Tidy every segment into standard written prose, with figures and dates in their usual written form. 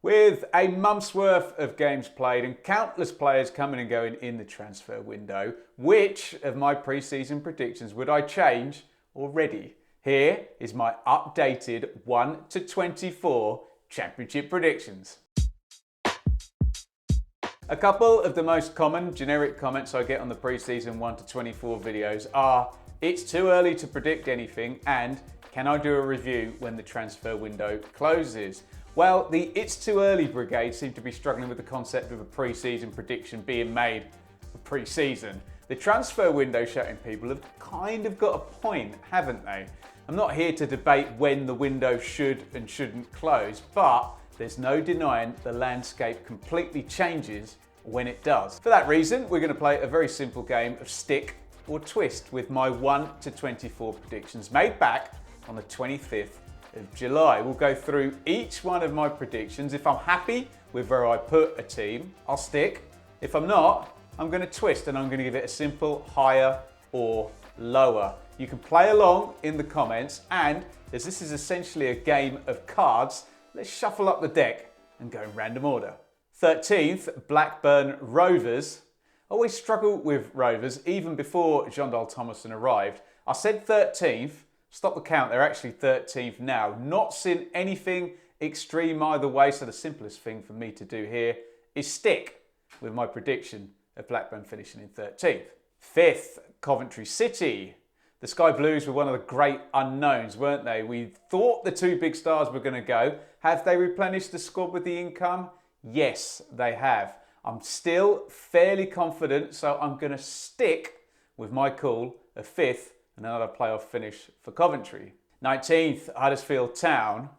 With a month's worth of games played and countless players coming and going in the transfer window, which of my pre-season predictions would I change already? Here is my updated 1 to 24 Championship predictions. A couple of the most common generic comments I get on the pre-season 1 to 24 videos are, it's too early to predict anything, and can I do a review when the transfer window closes? Well, the It's Too Early brigade seem to be struggling with the concept of a pre-season prediction being made for pre-season. The transfer window shutting people have kind of got a point, haven't they? I'm not here to debate when the window should and shouldn't close, but there's no denying the landscape completely changes when it does. For that reason, we're going to play a very simple game of stick or twist with my 1 to 24 predictions made back on the 25th of July. We'll go through each one of my predictions. If I'm happy with where I put a team, I'll stick. If I'm not, I'm going to twist and I'm going to give it a simple higher or lower. You can play along in the comments, and as this is essentially a game of cards, let's shuffle up the deck and go in random order. 13th, Blackburn Rovers. I always struggle with Rovers, even before John Dale Thomason arrived. I said 13th, stop the count, they're actually 13th now. Not seen anything extreme either way, so the simplest thing for me to do here is stick with my prediction of Blackburn finishing in 13th. 5th, Coventry City. The Sky Blues were one of the great unknowns, weren't they? We thought the two big stars were going to go. Have they replenished the squad with the income? Yes, they have. I'm still fairly confident, so I'm going to stick with my call of 5th and another playoff finish for Coventry. 19th, Huddersfield Town.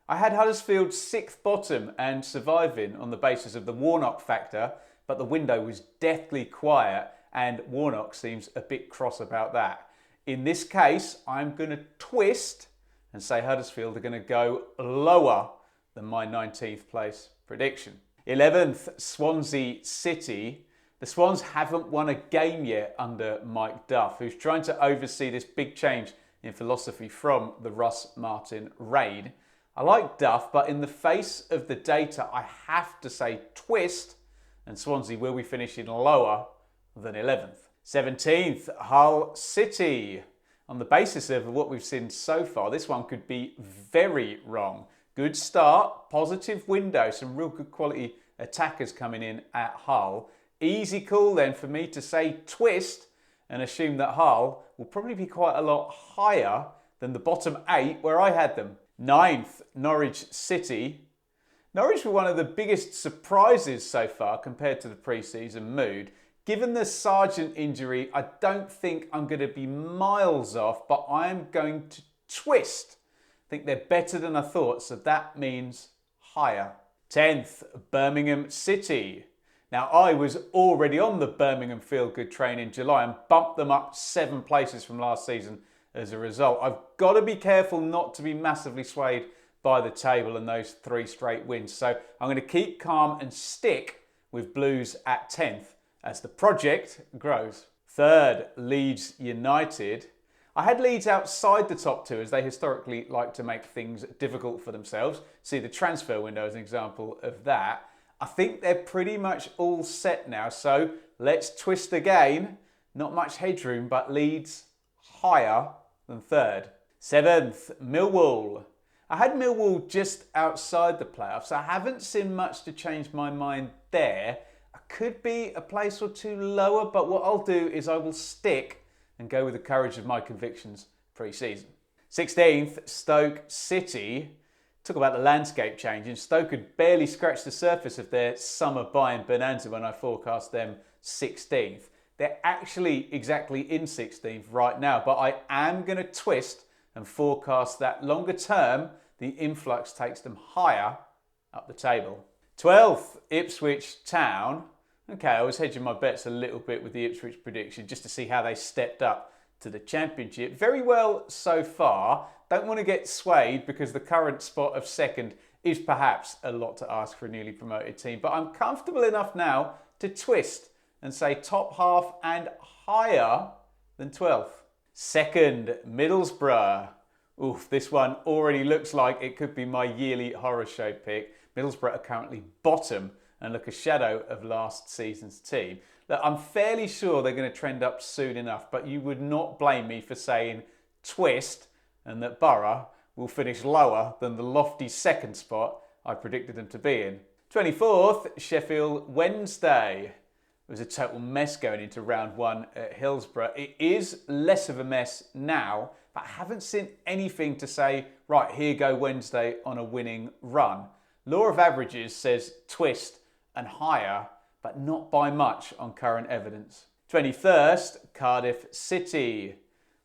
I had Huddersfield 6th bottom and surviving on the basis of the Warnock factor, but the window was deathly quiet and Warnock seems a bit cross about that. In this case, I'm going to twist and say Huddersfield are going to go lower than my 19th place prediction. 11th, Swansea City. The Swans haven't won a game yet under Mike Duff, who's trying to oversee this big change in philosophy from the Russ Martin reign. I like Duff, but in the face of the data, I have to say twist, and Swansea will be finishing lower than 11th. 17th, Hull City. On the basis of what we've seen so far, this one could be very wrong. Good start, positive window, some real good quality attackers coming in at Hull. Easy call then for me to say twist and assume that Hull will probably be quite a lot higher than the bottom 8 where I had them. 9th, Norwich City. Norwich were one of the biggest surprises so far compared to the pre-season mood. Given the Sargent injury, I don't think I'm going to be miles off, but I'm going to twist. I think they're better than I thought, so that means higher. 10th, Birmingham City. Now, I was already on the Birmingham feel-good train in July and bumped them up 7 places from last season as a result. I've got to be careful not to be massively swayed by the table and those 3 straight wins. So I'm going to keep calm and stick with Blues at 10th as the project grows. 3rd, Leeds United. I had Leeds outside the top 2 as they historically like to make things difficult for themselves. See the transfer window as an example of that. I think they're pretty much all set now, so let's twist again. Not much headroom, but Leeds higher than 3rd. 7th, Millwall. I had Millwall just outside the playoffs. I haven't seen much to change my mind there. I could be a place or 2 lower, but what I'll do is I will stick and go with the courage of my convictions pre-season. 16th, Stoke City. Talk about the landscape changing. Stoke had barely scratched the surface of their summer buying bonanza when I forecast them 16th. They're actually exactly in 16th right now, but I am going to twist and forecast that longer term, the influx takes them higher up the table. 12th, Ipswich Town. Okay, I was hedging my bets a little bit with the Ipswich prediction just to see how they stepped up to the Championship. Very well so far. Don't want to get swayed because the current spot of 2nd is perhaps a lot to ask for a newly promoted team. But I'm comfortable enough now to twist and say top half and higher than 12th. 2nd, Middlesbrough. Oof, this one already looks like it could be my yearly horror show pick. Middlesbrough are currently bottom and look a shadow of last season's team. Look, I'm fairly sure they're going to trend up soon enough, but you would not blame me for saying twist and that Borough will finish lower than the lofty second spot I predicted them to be in. 24th, Sheffield Wednesday. It was a total mess going into round one at Hillsborough. It is less of a mess now, but I haven't seen anything to say, right, here go Wednesday on a winning run. Law of averages says twist and higher, but not by much on current evidence. 21st, Cardiff City.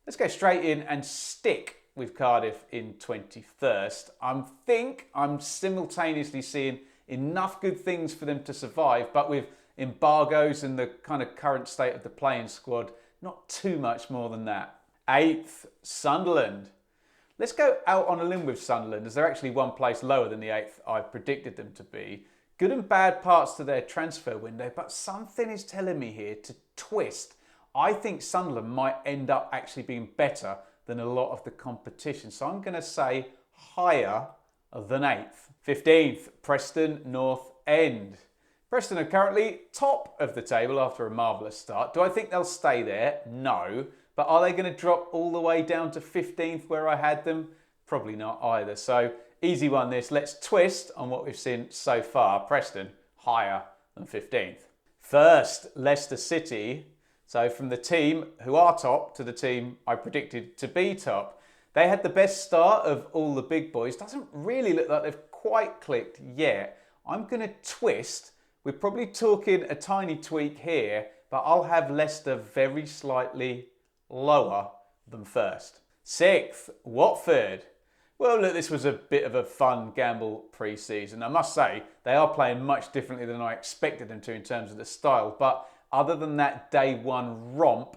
Let's go straight in and stick with Cardiff in 21st. I think I'm simultaneously seeing enough good things for them to survive, but with embargoes and the kind of current state of the playing squad, not too much more than that. 8th, Sunderland. Let's go out on a limb with Sunderland, as they're actually one place lower than the 8th I predicted them to be. Good and bad parts to their transfer window, but something is telling me here to twist. I think Sunderland might end up actually being better than a lot of the competition. So I'm going to say higher than 8th. 15th, Preston North End. Preston are currently top of the table after a marvellous start. Do I think they'll stay there? No. But are they going to drop all the way down to 15th where I had them? Probably not either. So easy one this. Let's twist on what we've seen so far. Preston higher than 15th. First, Leicester City. So from the team who are top to the team I predicted to be top. They had the best start of all the big boys. Doesn't really look like they've quite clicked yet. I'm going to twist. We're probably talking a tiny tweak here, but I'll have Leicester very slightly lower than first. 6th, Watford. Well, look, this was a bit of a fun gamble pre-season. I must say, they are playing much differently than I expected them to in terms of the style, but other than that day one romp,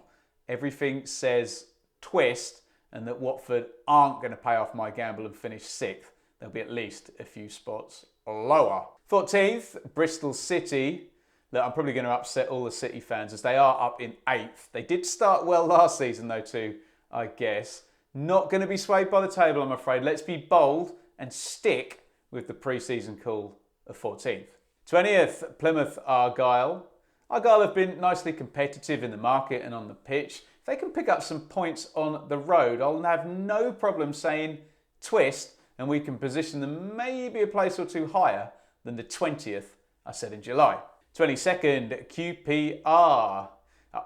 everything says twist and that Watford aren't going to pay off my gamble and finish 6th. They'll be at least a few spots lower. 14th, Bristol City. Look, I'm probably going to upset all the City fans as they are up in 8th. They did start well last season though too, I guess. Not going to be swayed by the table, I'm afraid. Let's be bold and stick with the pre-season call of 14th. 20th, Plymouth Argyle. Argyle have been nicely competitive in the market and on the pitch. If they can pick up some points on the road, I'll have no problem saying twist and we can position them maybe a place or two higher than the 20th I said in July. 22nd, QPR.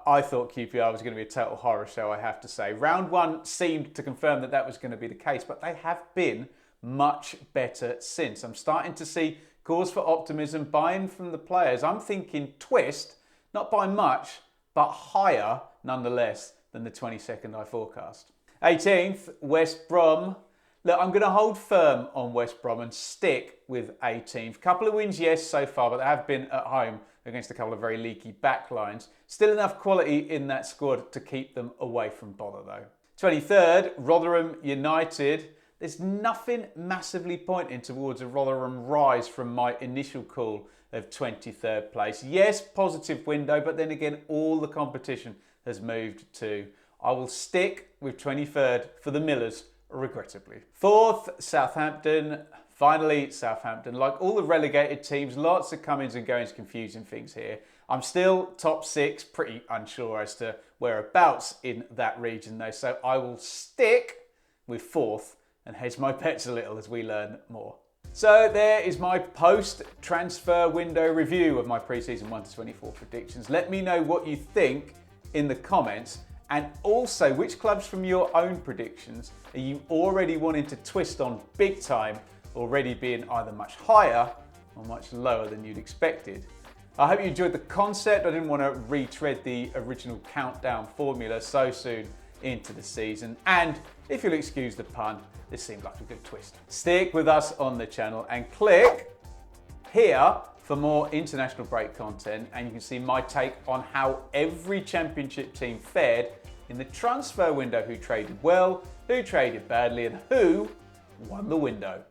I thought QPR was going to be a total horror show, I have to say. Round one seemed to confirm that that was going to be the case, but they have been much better since. I'm starting to see cause for optimism, buying from the players. I'm thinking twist, not by much, but higher nonetheless than the 22nd I forecast. 18th, West Brom. Look, I'm going to hold firm on West Brom and stick with 18th. Couple of wins, yes, so far, but they have been at home against a couple of very leaky backlines. Still enough quality in that squad to keep them away from bother, though. 23rd, Rotherham United. There's nothing massively pointing towards a Rotherham rise from my initial call of 23rd place. Yes, positive window, but then again, all the competition has moved too. I will stick with 23rd for the Millers, regrettably. 4th, Southampton. Finally, Southampton. Like all the relegated teams, lots of comings and goings, confusing things here. I'm still top 6, pretty unsure as to whereabouts in that region though, so I will stick with 4th and hedge my bets a little as we learn more. So there is my post-transfer window review of my pre-season 1 to 24 predictions. Let me know what you think in the comments, and also which clubs from your own predictions are you already wanting to twist on big time, already being either much higher or much lower than you'd expected. I hope you enjoyed the concept. I didn't want to retread the original countdown formula so soon into the season, and if you'll excuse the pun, this seemed like a good twist. Stick with us on the channel and click here for more international break content, and you can see my take on how every championship team fared in the transfer window, who traded well, who traded badly, and who won the window.